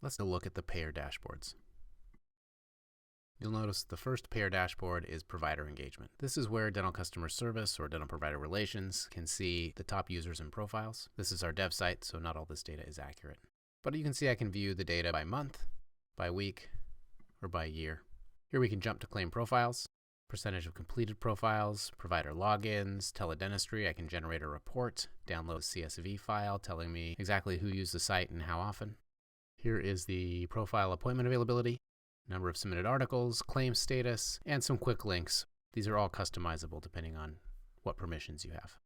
Let's look at the payer dashboards. You'll notice the first payer dashboard is provider engagement. This is where dental customer service or dental provider relations can see the top users and profiles. This is our dev site, so not all this data is accurate. But you can see I can view the data by month, by week, or by year. Here we can jump to claim profiles, percentage of completed profiles, provider logins, teledentistry. I can generate a report, download a CSV file telling me exactly who used the site and how often. Here is the profile appointment availability, number of submitted articles, claim status, and some quick links. These are all customizable depending on what permissions you have.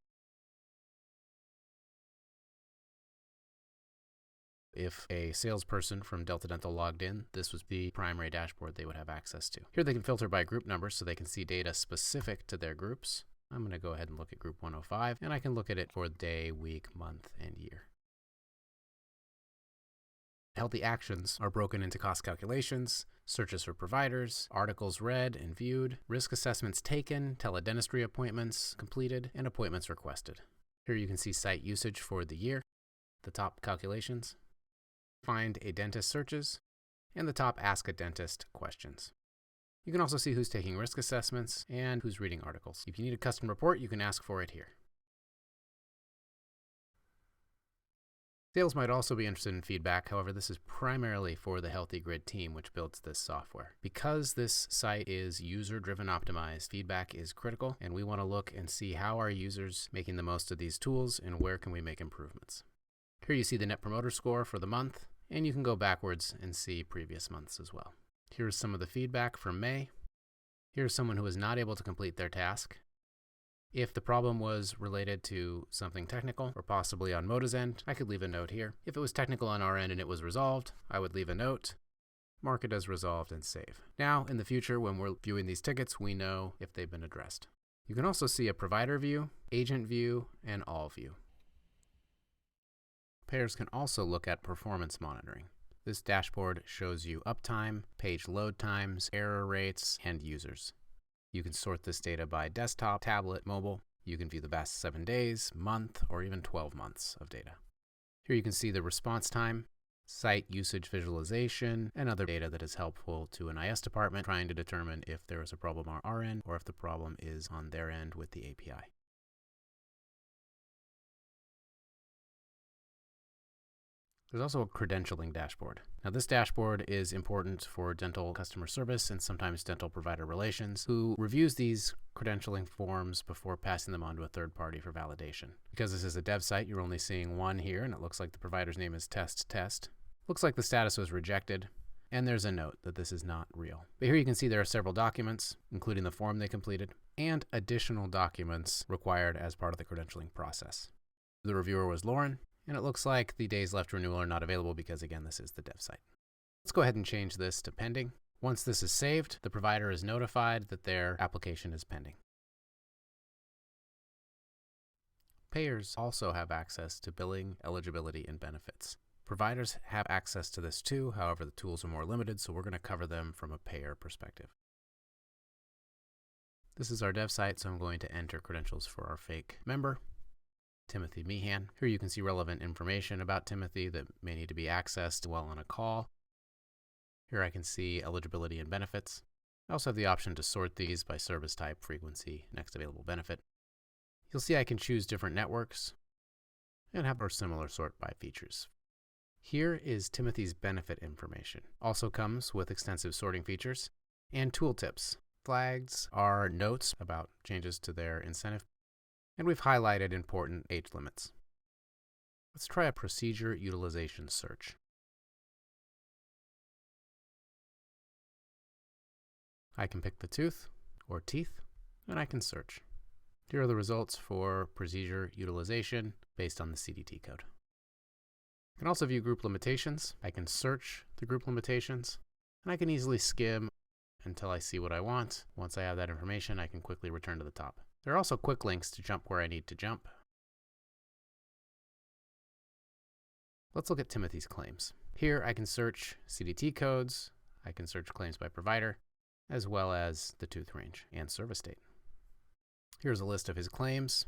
If a salesperson from Delta Dental logged in, this was the primary dashboard they would have access to. Here they can filter by group number so they can see data specific to their groups. I'm going to go ahead and look at group 105, and I can look at it for day, week, month, and year. Healthy actions are broken into cost calculations, searches for providers, articles read and viewed, risk assessments taken, teledentistry appointments completed, and appointments requested. Here you can see site usage for the year, the top calculations, find a dentist searches, and the top ask a dentist questions. You can also see who's taking risk assessments and who's reading articles. If you need a custom report, you can ask for it here. Sales might also be interested in feedback. However, this is primarily for the Healthy Grid team, which builds this software. Because this site is user-driven optimized, feedback is critical, and we want to look and see how are users making the most of these tools and where can we make improvements. Here you see the Net Promoter Score for the month, and you can go backwards and see previous months as well. Here's some of the feedback from May. Here's someone who was not able to complete their task. If the problem was related to something technical or possibly on Moda's end, I could leave a note here. If it was technical on our end and it was resolved, I would leave a note, mark it as resolved, and save. Now, in the future, when we're viewing these tickets, we know if they've been addressed. You can also see a provider view, agent view, and all view. Payers can also look at performance monitoring. This dashboard shows you uptime, page load times, error rates, and users. You can sort this data by desktop, tablet, mobile. You can view the past 7 days, month, or even 12 months of data. Here you can see the response time, site usage visualization, and other data that is helpful to an IS department trying to determine if there is a problem on our end or if the problem is on their end with the API. There's also a credentialing dashboard. Now this dashboard is important for dental customer service and sometimes dental provider relations who reviews these credentialing forms before passing them on to a third party for validation. Because this is a dev site, you're only seeing one here and it looks like the provider's name is test. Looks like the status was rejected and there's a note that this is not real. But here you can see there are several documents, including the form they completed, and additional documents required as part of the credentialing process. The reviewer was Lauren, and it looks like the days left renewal are not available because, again, this is the dev site. Let's go ahead and change this to pending. Once this is saved, the provider is notified that their application is pending. Payers also have access to billing, eligibility, and benefits. Providers have access to this too, however, the tools are more limited, so we're going to cover them from a payer perspective. This is our dev site, so I'm going to enter credentials for our fake member, Timothy Meehan. Here you can see relevant information about Timothy that may need to be accessed while on a call. Here I can see eligibility and benefits. I also have the option to sort these by service type, frequency, next available benefit. You'll see I can choose different networks and have our similar sort by features. Here is Timothy's benefit information. Also comes with extensive sorting features and tooltips. Flags are notes about changes to their incentive, and we've highlighted important age limits. Let's try a procedure utilization search. I can pick the tooth or teeth, and I can search. Here are the results for procedure utilization based on the CDT code. I can also view group limitations. I can search the group limitations, and I can easily skim until I see what I want. Once I have that information, I can quickly return to the top. There are also quick links to jump where I need to jump. Let's look at Timothy's claims. Here I can search CDT codes, I can search claims by provider, as well as the tooth range and service date. Here's a list of his claims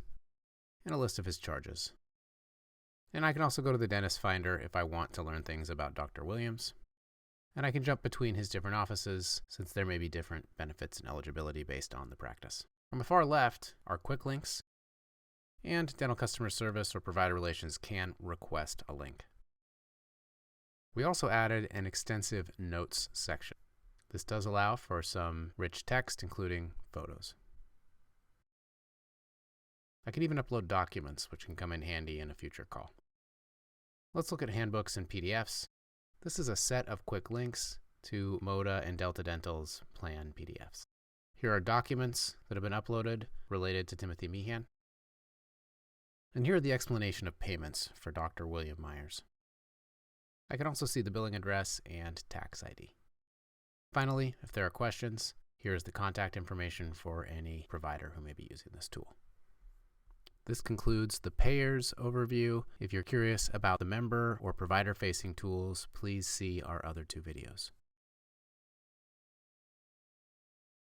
and a list of his charges. And I can also go to the dentist finder if I want to learn things about Dr. Williams. And I can jump between his different offices since there may be different benefits and eligibility based on the practice. On the far left are quick links, and dental customer service or provider relations can request a link. We also added an extensive notes section. This does allow for some rich text, including photos. I can even upload documents, which can come in handy in a future call. Let's look at handbooks and PDFs. This is a set of quick links to Moda and Delta Dental's plan PDFs. Here are documents that have been uploaded related to Timothy Meehan. And here are the explanation of payments for Dr. William Myers. I can also see the billing address and tax ID. Finally, if there are questions, here is the contact information for any provider who may be using this tool. This concludes the payers overview. If you're curious about the member or provider-facing tools, please see our other two videos.